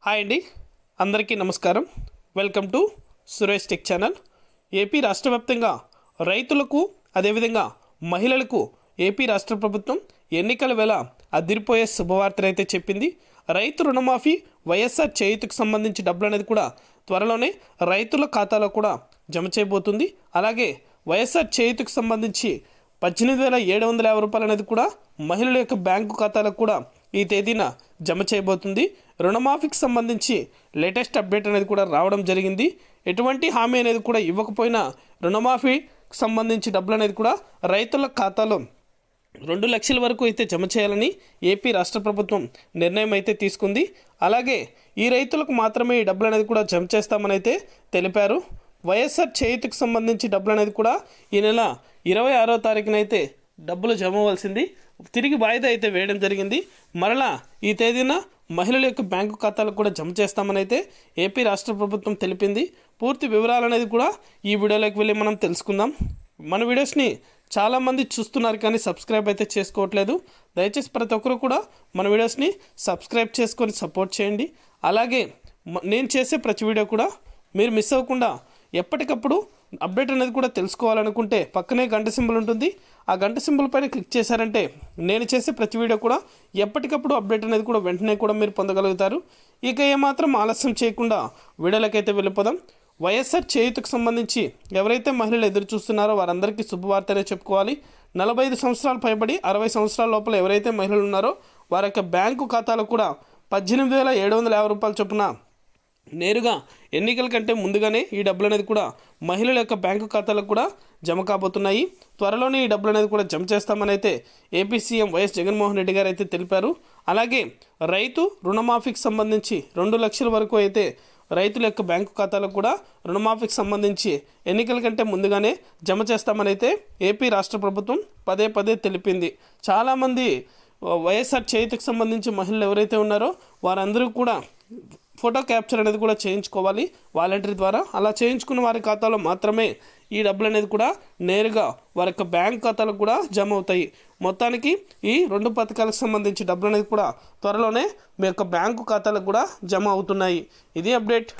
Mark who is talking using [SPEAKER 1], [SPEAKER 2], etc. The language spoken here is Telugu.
[SPEAKER 1] హాయ్ అండి, అందరికీ నమస్కారం. Welcome to Suresh tech channel. AP రాష్ట్ర వ్యాప్తంగా రైతులకు అదేవిధంగా మహిళలకు ఏపీ రాష్ట్ర ప్రభుత్వం ఎన్నికల వేళ అదిరిపోయే శుభవార్తనైతే చెప్పింది. రైతు రుణమాఫీ, వైఎస్ఆర్ చేయూతకు సంబంధించి డబ్బులు అనేది కూడా త్వరలోనే రైతుల ఖాతాలో కూడా జమ చేయబోతుంది. అలాగే వైఎస్ఆర్ చేయూతకు సంబంధించి 18,750 రూపాయలు అనేది కూడా మహిళల యొక్క బ్యాంకు ఖాతాలకు కూడా ఈ తేదీన జమ చేయబోతుంది. రుణమాఫీకి సంబంధించి లేటెస్ట్ అప్డేట్ అనేది కూడా రావడం జరిగింది. ఎటువంటి హామీ అనేది కూడా ఇవ్వకపోయినా రుణమాఫీకి సంబంధించి డబ్బులు అనేది కూడా రైతుల ఖాతాలో 2 లక్షల వరకు అయితే జమ చేయాలని ఏపీ రాష్ట్ర ప్రభుత్వం నిర్ణయం అయితే తీసుకుంది. అలాగే ఈ రైతులకు మాత్రమే ఈ డబ్బులు అనేది కూడా జమ చేస్తామని అయితే తెలిపారు. వైఎస్ఆర్ చేయూతకు సంబంధించి డబ్బులు అనేది కూడా ఈ నెల 26వ తారీఖునైతే డబ్బులు జమ అవ్వాల్సింది తిరిగి వాయిదా అయితే వేయడం జరిగింది. మరలా ఈ తేదీన మహిళల యొక్క బ్యాంకు ఖాతాలకు కూడా జమ చేస్తామని అయితే ఏపీ రాష్ట్ర ప్రభుత్వం తెలిపింది. పూర్తి వివరాలు అనేది కూడా ఈ వీడియోలోకి వెళ్ళి మనం తెలుసుకుందాం. మన వీడియోస్ని చాలామంది చూస్తున్నారు కానీ సబ్స్క్రైబ్ అయితే చేసుకోవట్లేదు. దయచేసి ప్రతి ఒక్కరు కూడా మన వీడియోస్ని సబ్స్క్రైబ్ చేసుకొని సపోర్ట్ చేయండి. అలాగే నేను చేసే ప్రతి వీడియో కూడా మీరు మిస్ అవ్వకుండా ఎప్పటికప్పుడు అప్డేట్ అనేది కూడా తెలుసుకోవాలనుకుంటే పక్కనే గంట సింబల్ ఉంటుంది. ఆ గంట సింబల్ పైన క్లిక్ చేశారంటే నేను చేసే ప్రతి వీడియో కూడా ఎప్పటికప్పుడు అప్డేట్ అనేది కూడా వెంటనే కూడా మీరు పొందగలుగుతారు. ఇక ఏమాత్రం ఆలస్యం చేయకుండా వీడియోలకైతే వెళ్ళిపోదాం. వైఎస్ఆర్ చేయూతకు సంబంధించి ఎవరైతే మహిళలు ఎదురు చూస్తున్నారో వారందరికీ శుభవార్తనే చెప్పుకోవాలి. 45 సంవత్సరాలు పైబడి 60 సంవత్సరాల లోపల ఎవరైతే మహిళలు ఉన్నారో వారి యొక్క బ్యాంకు ఖాతాలకు కూడా 18,750 రూపాయల చొప్పున నేరుగా ఎన్నికల కంటే ముందుగానే ఈ డబ్బులు అనేది కూడా మహిళల యొక్క బ్యాంకు ఖాతాలకు కూడా జమ కాబోతున్నాయి. త్వరలోనే ఈ డబ్బులు అనేది కూడా జమ చేస్తామని అయితే AP CM YS Jaganmohan Reddy గారు అయితే తెలిపారు. అలాగే రైతు రుణమాఫీకి సంబంధించి 2 లక్షల వరకు అయితే రైతుల యొక్క బ్యాంకు ఖాతాలకు కూడా రుణమాఫీకి సంబంధించి ఎన్నికల కంటే ముందుగానే జమ చేస్తామని అయితే ఏపీ రాష్ట్ర ప్రభుత్వం పదే పదే తెలిపింది. చాలామంది వైఎస్ఆర్ చేయూతకు సంబంధించి మహిళలు ఎవరైతే ఉన్నారో వారందరూ కూడా ఫోటో క్యాప్చర్ అనేది కూడా చేయించుకోవాలి వాలంటీర్ ద్వారా. అలా చేయించుకున్న వారి ఖాతాలో మాత్రమే ఈ డబ్బులు అనేది కూడా నేరుగా వారి యొక్క బ్యాంక్ ఖాతాలకు కూడా జమ అవుతాయి. మొత్తానికి ఈ 2 పథకాలకు సంబంధించి డబ్బులు అనేది కూడా త్వరలోనే మీ యొక్క బ్యాంకు ఖాతాలకు కూడా జమ అవుతున్నాయి. ఇది అప్డేట్.